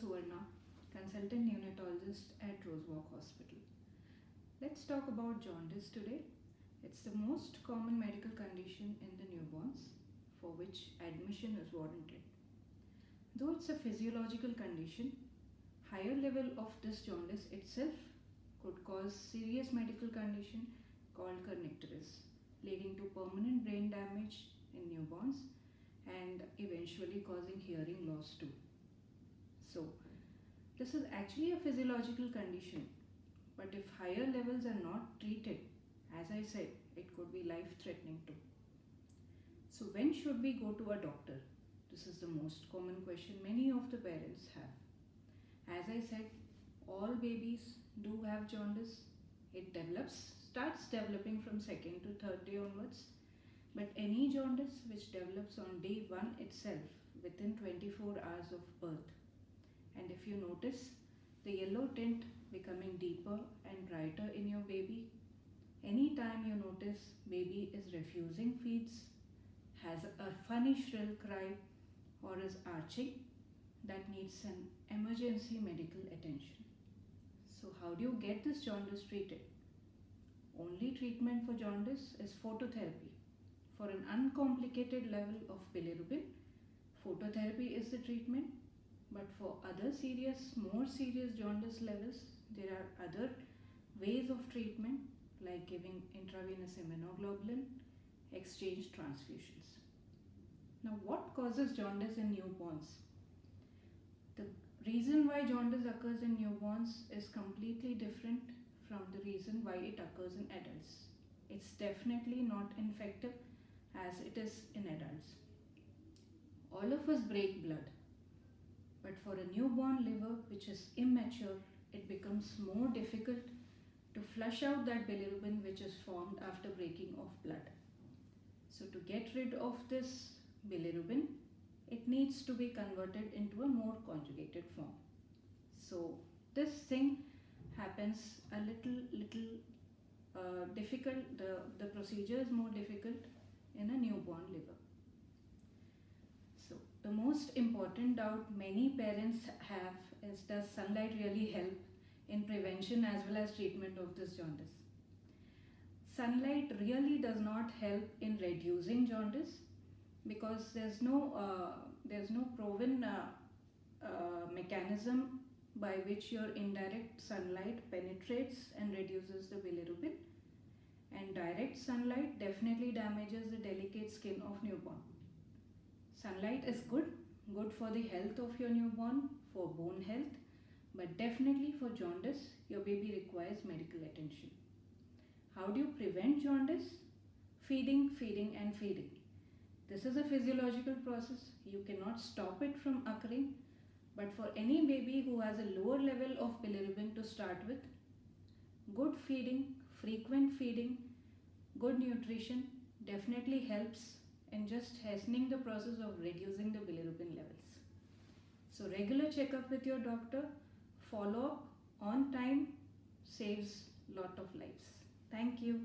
Suvarna, consultant neonatologist at Rosewalk Hospital. Let's talk about jaundice today. It's the most common medical condition in the newborns for which admission is warranted. Though it's a physiological condition, higher level of this jaundice itself could cause serious medical condition called kernicterus, leading to permanent brain damage in newborns and eventually causing hearing loss too. So, this is actually a physiological condition, but if higher levels are not treated, as I said, it could be life threatening too. So, when should we go to a doctor? This is the most common question many of the parents have. As I said, all babies do have jaundice. It starts developing from second to third day onwards. But any jaundice which develops on day 1 itself within 24 hours of birth, and if you notice the yellow tint becoming deeper and brighter in your baby, anytime you notice baby is refusing feeds, has a funny shrill cry, or is arching, that needs an emergency medical attention. So how do you get this jaundice treated? Only treatment for jaundice is phototherapy. For an uncomplicated level of bilirubin, phototherapy is the treatment. But for other more serious jaundice levels, there are other ways of treatment like giving intravenous immunoglobulin, exchange transfusions. Now, what causes jaundice in newborns? The reason why jaundice occurs in newborns is completely different from the reason why it occurs in adults. It's definitely not infective as it is in adults. All of us break blood. But for a newborn liver which is immature, it becomes more difficult to flush out that bilirubin which is formed after breaking of blood. So to get rid of this bilirubin, it needs to be converted into a more conjugated form. So this thing happens a little difficult, the procedure is more difficult in a newborn liver. So the most important doubt many parents have is, does sunlight really help in prevention as well as treatment of this jaundice? Sunlight really does not help in reducing jaundice because there's no proven mechanism by which your indirect sunlight penetrates and reduces the bilirubin, and direct sunlight definitely damages the delicate skin of newborn. Sunlight is good for the health of your newborn, for bone health, but definitely for jaundice, your baby requires medical attention. How do you prevent jaundice? Feeding, feeding and feeding. This is a physiological process. You cannot stop it from occurring, but for any baby who has a lower level of bilirubin to start with, good feeding, frequent feeding, good nutrition definitely helps in just hastening the process of reducing the bilirubin levels. So regular checkup with your doctor, follow up on time saves lot of lives. Thank you.